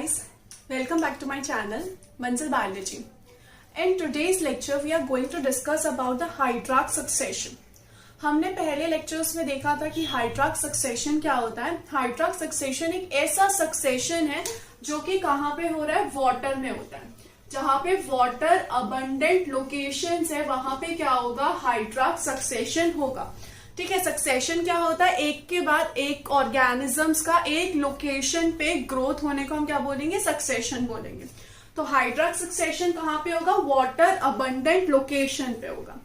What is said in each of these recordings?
guys, welcome back to my channel Manzil Biology. In today's lecture we are going to discuss about the Hydrarch succession. हमने पहले lectures में देखा था कि hydrarch succession क्या होता है। हाइड्रार्च सक्सेशन एक ऐसा सक्सेशन है जो कि कहाँ पे हो रहा है, वाटर में होता है। जहां पे वाटर अबंडेंट लोकेशंस है वहां पे क्या होगा, हाइड्रार्च सक्सेशन होगा। ठीक है, सक्सेशन क्या होता है, एक के बाद एक ऑर्गेनिजम्स का एक लोकेशन पे ग्रोथ होने को हम क्या बोलेंगे, सक्सेशन बोलेंगे। तो हाइड्रार्च सक्सेशन कहाँ पे होगा, वाटर अबंडेंट लोकेशन पे होगा।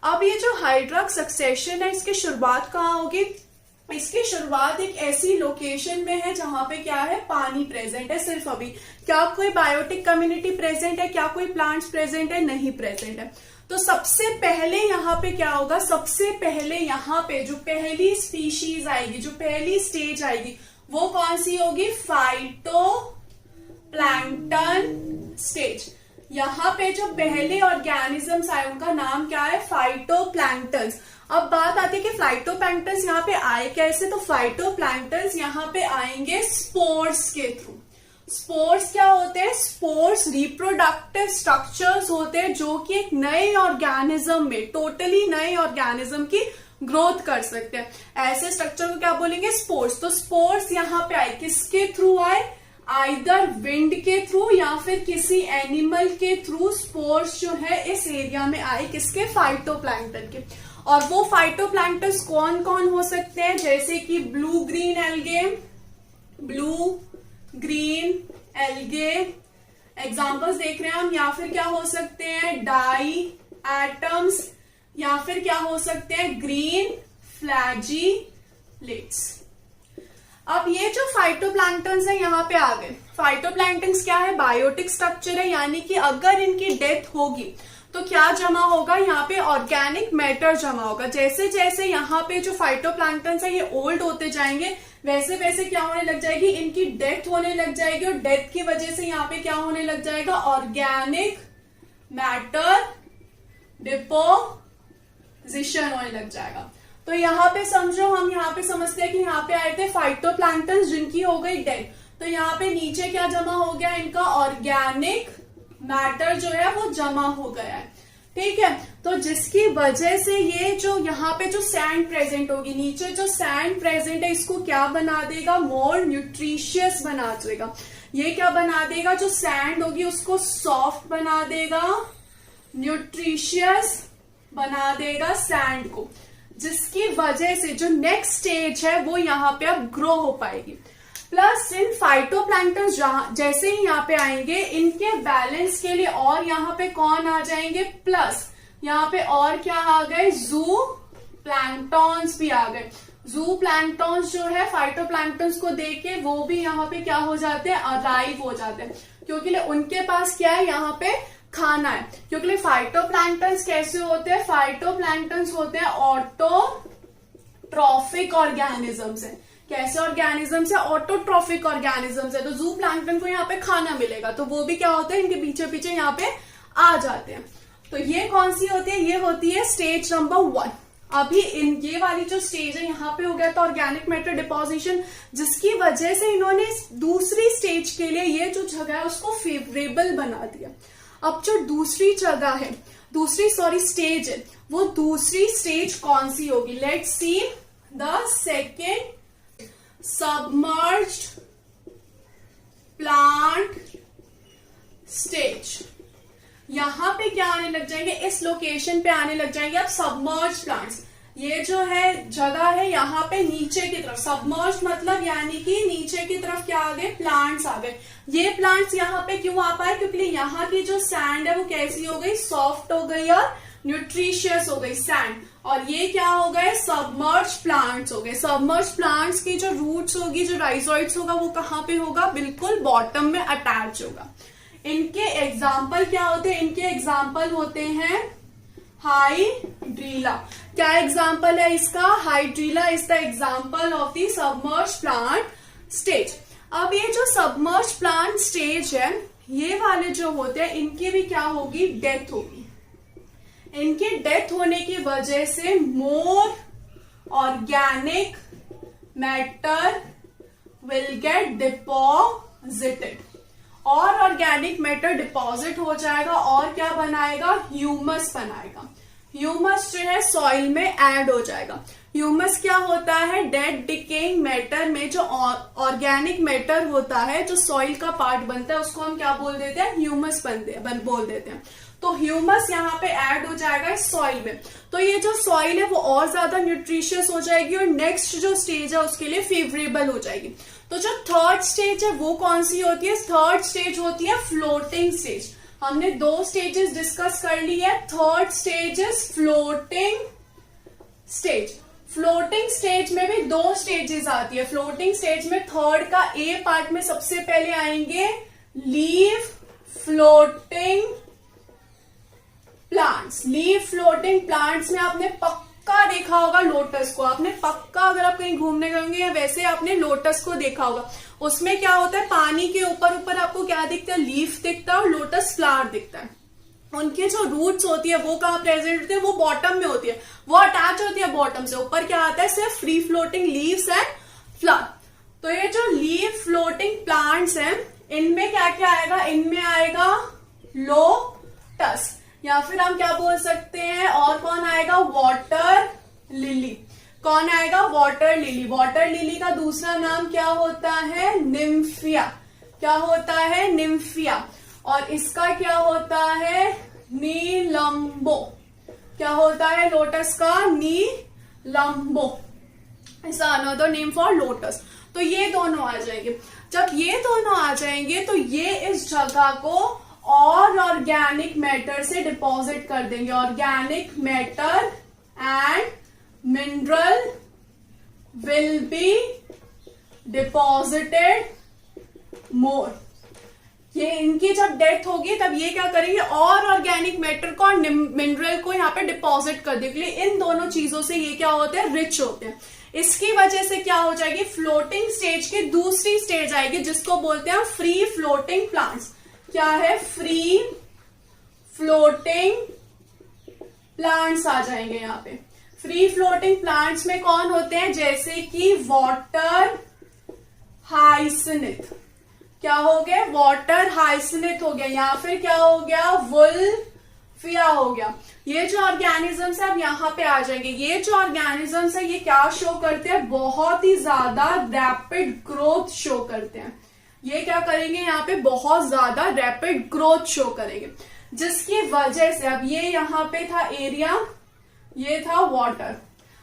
अब ये जो हाइड्रार्च सक्सेशन है इसकी शुरुआत कहाँ होगी, इसकी शुरुआत एक ऐसी लोकेशन में है जहां पे क्या है, पानी प्रेजेंट है सिर्फ अभी। क्या कोई बायोटिक कम्युनिटी प्रेजेंट है, क्या कोई प्लांट्स प्रेजेंट है, नहीं प्रेजेंट है। तो सबसे पहले यहाँ पे क्या होगा, सबसे पहले यहाँ पे जो पहली स्पीशीज आएगी, जो पहली स्टेज आएगी वो कौन सी होगी, फाइटो प्लैंकटन स्टेज। यहाँ पे जो पहले ऑर्गेनिजम्स आए उनका नाम क्या है, फाइटोप्लैंक्टन्स। अब बात आती है कि फाइटोप्लैंक्टन्स यहाँ पे आए कैसे, तो फाइटोप्लैंक्टन्स यहाँ पे आएंगे स्पोर्स के थ्रू। स्पोर्स क्या होते हैं, स्पोर्स रिप्रोडक्टिव स्ट्रक्चर्स होते हैं जो कि एक नए ऑर्गेनिज्म में, टोटली नए ऑर्गेनिज्म की ग्रोथ कर सकते हैं। ऐसे स्ट्रक्चर को क्या बोलेंगे, स्पोर्स। तो स्पोर्स यहाँ पे आए, किसके थ्रू आए, आइदर विंड के थ्रू या फिर किसी एनिमल के थ्रू स्पोर्स जो है इस एरिया में आए, किसके, फाइटोप्लैंक्टन के। और वो फाइटोप्लैंक्टन्स कौन कौन हो सकते हैं, जैसे कि blue green algae, blue green algae examples देख रहे हैं हम, या फिर क्या हो सकते हैं, डाई एटम्स, या फिर क्या हो सकते हैं, ग्रीन फ्लैजीलेट्स। अब ये जो फाइटोप्लैंक्टन्स है यहाँ पे आ गए। फाइटोप्लैंक्टन्स क्या है, बायोटिक स्ट्रक्चर है, यानी कि अगर इनकी डेथ होगी तो क्या जमा होगा, यहाँ पे ऑर्गेनिक मैटर जमा होगा। जैसे जैसे यहाँ पे जो फाइटोप्लैंक्टन्स है ये ओल्ड होते जाएंगे वैसे वैसे क्या होने लग जाएगी, इनकी डेथ होने लग जाएगी, और डेथ की वजह से यहाँ पे क्या होने लग जाएगा, ऑर्गेनिक मैटर डिपोजिशन होने लग जाएगा। तो यहाँ पे समझो, हम यहाँ पे समझते हैं कि यहाँ पे आए थे फाइटोप्लैंक्टन्स जिनकी हो गई डेथ, तो यहाँ पे नीचे क्या जमा हो गया, इनका ऑर्गेनिक मैटर जो है वो जमा हो गया है। ठीक है, तो जिसकी वजह से ये जो यहाँ पे जो सैंड प्रेजेंट होगी, न्यूचे जो सैंड प्रेजेंट है इसको क्या बना देगा, मोर न्यूट्रिशियस बना देगा। ये क्या बना देगा, जो सैंड होगी उसको सॉफ्ट बना देगा, न्यूट्रिशियस बना देगा सैंड को, जिसकी वजह से जो नेक्स्ट स्टेज है वो यहाँ पे अब ग्रो हो पाएगी। प्लस इन फाइटोप्लैंक्टन्स जैसे ही यहाँ पे आएंगे, इनके बैलेंस के लिए और यहाँ पे कौन आ जाएंगे, प्लस यहाँ पे और क्या आ गए, जू प्लैंक्टन्स भी आ गए। जू प्लैंक्टन्स जो है फाइटोप्लैंक्टन्स को देख के वो भी यहाँ पे क्या हो जाते हैं, अराइव हो जाते हैं, क्योंकि उनके पास क्या है, यहाँ पे खाना है। क्योंकि फाइटोप्लैंक्टन्स कैसे होते हैं, फाइटोप्लैंक्टन्स होते हैं ऑटोट्रॉफिक ऑर्गेनिजम्स है। कैसे ऑर्गेनिजम्स है, ऑटोट्रॉफिक ऑर्गेनिजम्स है। तो जू प्लैंक्टन को यहाँ पे खाना मिलेगा तो वो भी क्या होते हैं, इनके पीछे पीछे यहाँ पे आ जाते हैं। तो ये कौन सी होती है, ये होती है स्टेज नंबर 1। अभी ये वाली जो स्टेज है यहाँ पे हो गया था ऑर्गेनिक मैटर डिपोजिशन, जिसकी वजह से इन्होंने दूसरी स्टेज के लिए ये जो जगह है उसको फेवरेबल बना दिया। अब जो दूसरी जगह है, स्टेज है, वो दूसरी स्टेज कौन सी होगी, let's see the second submerged plant stage. यहां पे क्या आने लग जाएंगे, इस लोकेशन पे आने लग जाएंगे अब सबमर्ज्ड प्लांट्स। ये जो है जगह है यहाँ पे नीचे की तरफ, सबमर्ज्ड मतलब यानी कि नीचे की तरफ क्या आ गए, प्लांट्स आ गए। ये प्लांट्स यहाँ पे क्यों आ पाए, क्योंकि यहाँ की जो सैंड है वो कैसी हो गई, सॉफ्ट हो गई और न्यूट्रिशियस हो गई सैंड। और ये क्या हो गए, सबमर्ज प्लांट्स हो गए। सबमर्ज प्लांट्स की जो रूट्स होगी, जो राइजोइड्स होगा वो कहाँ पे होगा, बिल्कुल बॉटम में अटैच होगा। इनके एग्जाम्पल क्या होते हैं, इनके एग्जाम्पल होते हैं हाइड्रीला। क्या एग्जाम्पल है इसका, hydrilla is the example of the submerge plant stage. अब ये जो सबमर्ज प्लांट स्टेज है, ये वाले जो होते हैं इनकी भी क्या होगी, डेथ होगी। इनके डेथ होने की वजह से more organic matter will get deposited. और ऑर्गेनिक मैटर डिपॉजिट हो जाएगा और क्या बनाएगा, ह्यूमस बनाएगा। ह्यूमस जो है सॉइल में ऐड हो जाएगा। ह्यूमस क्या होता है, डेड डिकेइंग मैटर में जो ऑर्गेनिक मैटर होता है, जो सॉइल का पार्ट बनता है, उसको हम क्या बोल देते हैं, ह्यूमस बोल देते हैं। तो ह्यूमस यहाँ पे ऐड हो जाएगा इस सॉइल में, तो ये जो सॉइल है वो और ज्यादा न्यूट्रिशियस हो जाएगी और नेक्स्ट जो स्टेज है उसके लिए फेवरेबल हो जाएगी। तो जो थर्ड स्टेज है वो कौन सी होती है, थर्ड स्टेज होती है फ्लोटिंग स्टेज। हमने 2 स्टेजेस डिस्कस कर ली है। Third stage is floating stage. Floating stage में भी 2 स्टेजेस आती है। फ्लोटिंग स्टेज में थर्ड का ए पार्ट में सबसे पहले आएंगे leaf floating plants. Leaf floating plants में आपने पक्का देखा होगा लोटस को, आपने पक्का, अगर आप कहीं घूमने गए या वैसे आपने लोटस को देखा होगा। उसमें क्या होता है, पानी के ऊपर ऊपर आपको क्या दिखता है, लीफ दिखता है और लोटस फ्लावर दिखता है। उनके जो रूट्स होती है वो कहाँ प्रेजेंट होती है, वो बॉटम में होती है, वो अटैच होती है बॉटम से। ऊपर क्या आता है, सिर्फ free floating leaves and flower. तो ये जो लीफ फ्लोटिंग प्लांट्स हैं, इनमें क्या क्या आएगा, इनमें आएगा लोटस, या फिर हम क्या बोल सकते हैं, और कौन आएगा, वाटर लिली। कौन आएगा, वाटर लिली। वाटर लिली का दूसरा नाम क्या होता है, निम्फिया। क्या होता है, निम्फिया। और इसका क्या होता है, नीलंबो। क्या होता है लोटस का, नीलंबो। ऐसा अनदर नेम फॉर लोटस। तो ये दोनों आ जाएंगे। जब ये दोनों आ जाएंगे तो ये इस जगह को और ऑर्गेनिक मैटर से डिपॉजिट कर देंगे। Organic matter and mineral will be deposited more. ये इनकी जब डेथ होगी तब ये क्या करेंगे, और ऑर्गेनिक मैटर को और मिनरल को यहाँ पे डिपॉजिट कर देंगे। इन दोनों चीजों से ये क्या होते हैं, रिच होते हैं। इसकी वजह से क्या हो जाएगी, फ्लोटिंग स्टेज की दूसरी स्टेज आएगी जिसको बोलते हैं फ्री फ्लोटिंग प्लांट्स। क्या है, फ्री फ्लोटिंग प्लांट्स आ जाएंगे यहाँ पे। फ्री फ्लोटिंग प्लांट्स में कौन होते हैं, जैसे कि वाटर हाइसिनिथ। क्या हो गया, वाटर हाइसिनिथ हो गया, या फिर क्या हो गया, वुल्फिया हो गया। ये जो ऑर्गेनिजम्स है अब यहाँ पे आ जाएंगे। ये जो ऑर्गेनिजम्स है ये क्या शो करते हैं, बहुत ही ज्यादा रैपिड ग्रोथ शो करते हैं। ये क्या करेंगे, यहाँ पे बहुत ज्यादा रैपिड ग्रोथ शो करेंगे, जिसकी वजह से अब ये यहाँ पे था एरिया, ये था वाटर।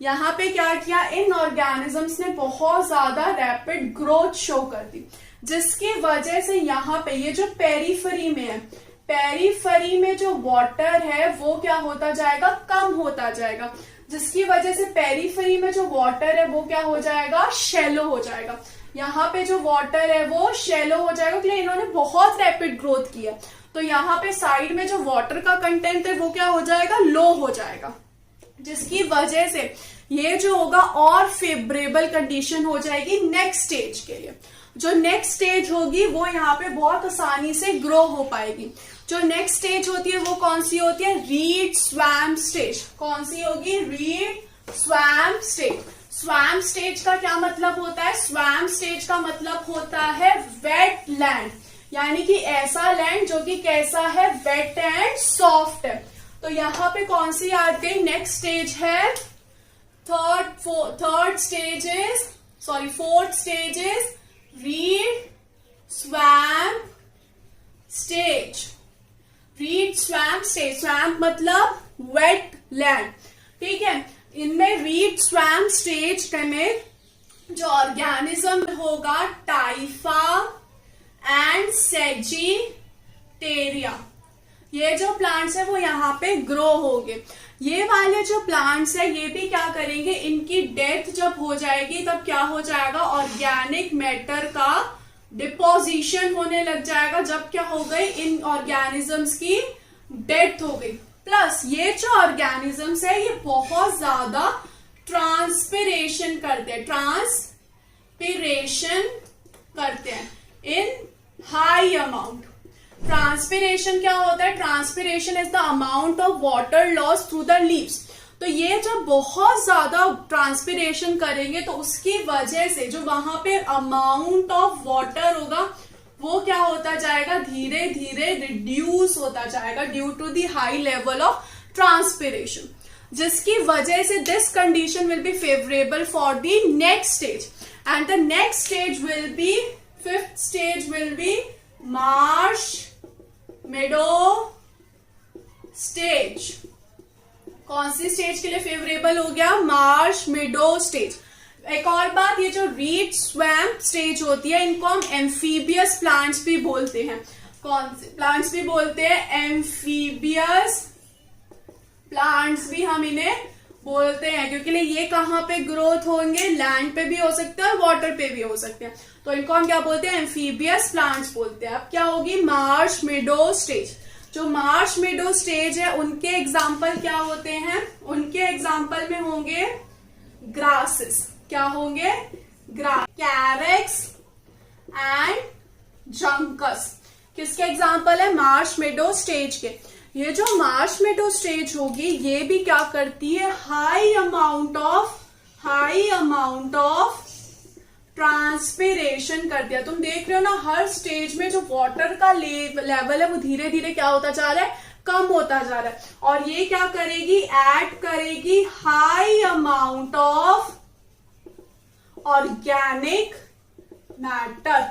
यहाँ पे क्या किया, इन ऑर्गेनिजम्स ने बहुत ज्यादा रैपिड ग्रोथ शो कर दी, जिसकी वजह से यहाँ पे ये जो पेरीफरी में है, पेरीफरी में जो वाटर है वो क्या होता जाएगा, कम होता जाएगा, जिसकी वजह से पेरीफरी में जो वाटर है वो क्या हो जाएगा, शैलो हो जाएगा। यहाँ पे जो वाटर है वो शैलो हो जाएगा, क्योंकि इन्होंने बहुत रैपिड ग्रोथ किया। तो यहाँ पे साइड में जो वाटर का कंटेंट है वो क्या हो जाएगा, लो हो जाएगा, जिसकी वजह से ये जो होगा और फेवरेबल कंडीशन हो जाएगी नेक्स्ट स्टेज के लिए। जो नेक्स्ट स्टेज होगी वो यहाँ पे बहुत आसानी से ग्रो हो पाएगी। जो नेक्स्ट स्टेज होती है वो कौन सी होती है, रीड स्वैम्प स्टेज। कौन सी होगी, read swamp stage. Swamp stage का क्या मतलब होता है, स्वैम्प स्टेज का मतलब होता है वेट लैंड, यानी कि ऐसा लैंड जो कि कैसा है, वेट एंड सॉफ्ट है। तो यहाँ पे कौन सी आ गई, नेक्स्ट स्टेज है fourth stage is read swamp stage. Read swamp stage, swamp मतलब वेट लैंड, ठीक है। इनमें रीड स्वैम्प स्टेज में जो ऑर्गेनिज्म होगा टाइफा एंड सेजिटेरिया, ये जो प्लांट्स है वो यहाँ पे ग्रो होंगे। ये वाले जो प्लांट्स है ये भी क्या करेंगे, इनकी डेथ जब हो जाएगी तब क्या हो जाएगा, ऑर्गेनिक मैटर का डिपोजिशन होने लग जाएगा। जब क्या हो गई, इन ऑर्गेनिजम्स की डेथ हो गई। प्लस ये जो ऑर्गेनिजम्स है ये बहुत ज्यादा ट्रांसपिरेशन करते हैं, ट्रांसपिरेशन करते हैं इन हाई अमाउंट। ट्रांसपिरेशन क्या होता है, transpiration is the amount of water loss through the leaves. तो ये जब बहुत ज्यादा ट्रांसपिरेशन करेंगे तो उसकी वजह से जो वहां पे अमाउंट ऑफ वाटर होगा वो क्या होता जाएगा, धीरे धीरे रिड्यूस होता जाएगा due to the high level of transpiration, जिसकी वजह से this condition will be favourable for the next stage, and the next stage will be, fifth stage will be marsh meadow stage. कौन सी स्टेज के लिए favourable हो गया, Marsh meadow stage. एक और बात, ये जो रीड स्वैम्प स्टेज होती है इनको हम एम्फीबियस प्लांट्स भी बोलते हैं। कौन से प्लांट्स भी बोलते हैं, एम्फीबियस प्लांट्स भी हम इन्हें बोलते हैं, क्योंकि ये कहाँ पे ग्रोथ होंगे, लैंड पे भी हो सकते हैं और वाटर पे भी हो सकते हैं, तो इनको हम क्या बोलते हैं, एम्फीबियस प्लांट्स बोलते हैं। अब क्या होगी, मार्श मेडो स्टेज। जो मार्श मेडो स्टेज है उनके एग्जाम्पल क्या होते हैं, उनके एग्जाम्पल में होंगे ग्रासेस। क्या होंगे, ग्रास, कैरेक्स एंड जंकस। किसके एग्जाम्पल है, मार्श मेडो स्टेज के। ये जो मार्श मेडो स्टेज होगी ये भी क्या करती है, हाई अमाउंट ऑफ ट्रांसपिरेशन कर दिया। तुम देख रहे हो ना, हर स्टेज में जो वाटर का लेवल है वो धीरे धीरे क्या होता जा रहा है, कम होता जा रहा है, और ये क्या करेगी, ऐड करेगी high amount of organic matter.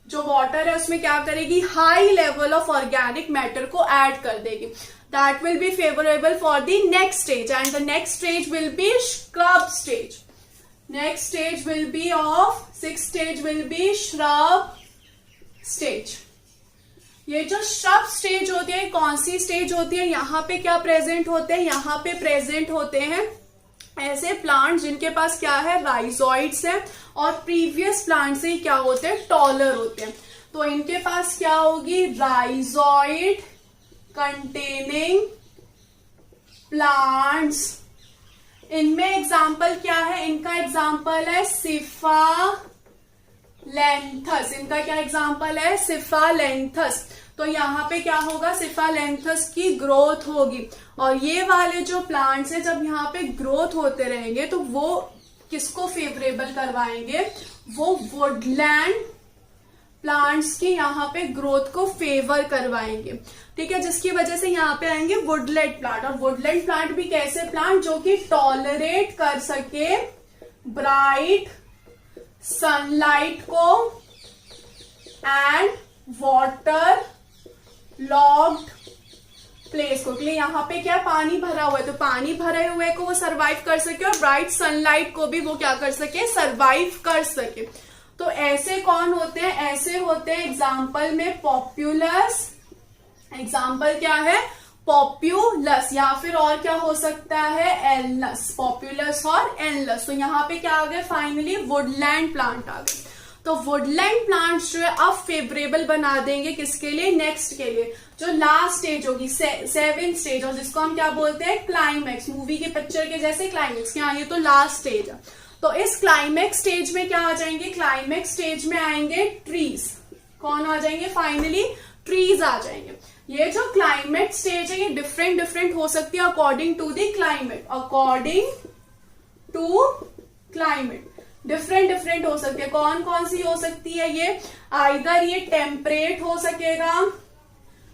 जो वाटर है उसमें क्या करेगी, high level of organic matter को ऐड कर देगी। That will be favourable for the next stage, and the next stage will B scrub stage. Next stage will be of, sixth stage will be shrub stage. ये जो shrub stage होती है कौन सी stage होती है, यहाँ पे क्या प्रेजेंट होते हैं, यहाँ पे प्रेजेंट होते हैं ऐसे प्लांट जिनके पास क्या है, राइजोइड्स है, और प्रीवियस प्लांट से ही क्या होते हैं, टॉलर होते हैं। तो इनके पास क्या होगी, राइजोइड कंटेनिंग प्लांट्स। इनमें एग्जाम्पल क्या है, इनका एग्जाम्पल है सिफालेंथस। इनका क्या एग्जाम्पल है, सिफालेंथस। तो यहाँ पे क्या होगा, सिफालेंथस की ग्रोथ होगी, और ये वाले जो प्लांट्स हैं जब यहाँ पे ग्रोथ होते रहेंगे तो वो किसको फेवरेबल करवाएंगे, वो वुडलैंड प्लांट्स की यहाँ पे ग्रोथ को फेवर करवाएंगे। ठीक है, जिसकी वजह से यहाँ पे आएंगे वुडलैंड प्लांट। और वुडलैंड प्लांट भी कैसे प्लांट, जो कि टॉलरेट कर सके ब्राइट सनलाइट को एंड वाटर लॉग्ड प्लेस को। क्योंकि यहाँ पे क्या पानी भरा हुआ है, तो पानी भरे हुए को वो सरवाइव कर सके, और ब्राइट सनलाइट को भी वो क्या कर सके, सरवाइव कर सके। तो ऐसे कौन होते हैं, ऐसे होते हैं एग्जाम्पल में पॉप्युलस। एग्जाम्पल क्या है, पॉप्युलस, या फिर और क्या हो सकता है, एलनस। पॉप्युलस और एलनस। तो यहाँ पे क्या आ गए, फाइनली वुडलैंड प्लांट आ गए। तो वुडलैंड प्लांट्स जो है अब फेवरेबल बना देंगे किसके लिए, नेक्स्ट के लिए, जो लास्ट स्टेज होगी, सेवेंथ स्टेज, और जिसको हम क्या बोलते हैं, क्लाइमेक्स। मूवी के पिक्चर के जैसे क्लाइमेक्स, यहाँ ये तो लास्ट स्टेज है। तो इस क्लाइमेक्स स्टेज में क्या आ जाएंगे, क्लाइमेक्स स्टेज में आएंगे ट्रीज। कौन आ जाएंगे, फाइनली ट्रीज आ जाएंगे। ये जो क्लाइमेक्स स्टेज है ये डिफरेंट हो सकती है according to the climate. According to climate different हो सकती है। कौन कौन सी हो सकती है ये, आइदर ये टेम्परेट हो सकेगा,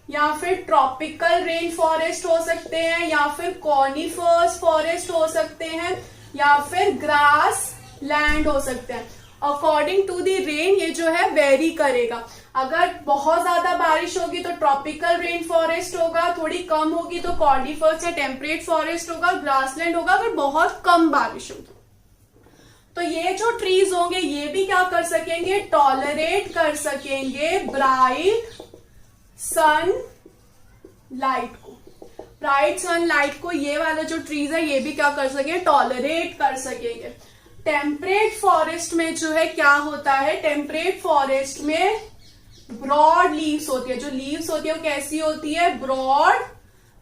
या फिर ट्रॉपिकल रेन फॉरेस्ट हो सकते हैं, या फिर कॉनिफर्स फॉरेस्ट हो सकते हैं, या फिर ग्रास लैंड हो सकते हैं। अकॉर्डिंग टू दी रेन ये जो है वेरी करेगा। अगर बहुत ज्यादा बारिश होगी तो ट्रॉपिकल रेन फॉरेस्ट होगा, थोड़ी कम होगी तो कॉनिफर्स या टेम्परेट फॉरेस्ट होगा, ग्रासलैंड होगा अगर बहुत कम बारिश होगी। तो ये जो ट्रीज होंगे ये भी क्या कर सकेंगे, टॉलरेट कर सकेंगे ब्राइट सन लाइट को। ब्राइट सनलाइट को ये वाला जो ट्रीज है ये भी क्या कर सकेंगे, टॉलरेट कर सकेंगे। टेम्परेट फॉरेस्ट में जो है क्या होता है, टेम्परेट फॉरेस्ट में ब्रॉड लीव्स होती है। जो लीव्स होती है वो कैसी होती है, ब्रॉड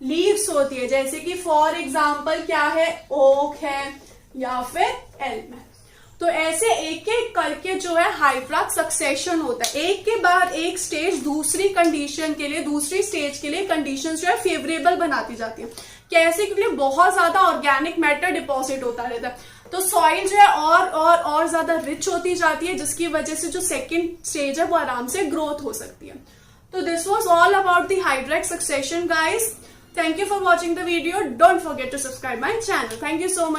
लीव्स होती है। जैसे कि फॉर एग्जाम्पल क्या है, ओक है या फिर एल्म है। तो ऐसे एक एक करके जो है हाइड्राक सक्सेशन होता है, एक के बाद एक स्टेज दूसरी कंडीशन के लिए, दूसरी स्टेज के लिए कंडीशन जो है फेवरेबल बनाती जाती है। कैसे, क्योंकि बहुत ज्यादा ऑर्गेनिक मैटर डिपॉजिट होता रहता है। तो सॉइल जो है और ज्यादा रिच होती जाती है, जिसकी वजह से जो सेकेंड स्टेज है वो आराम से ग्रोथ हो सकती है। तो this was all about the hydrarch succession guys. Thank you for watching the video. Don't forget to subscribe my channel. Thank you so much.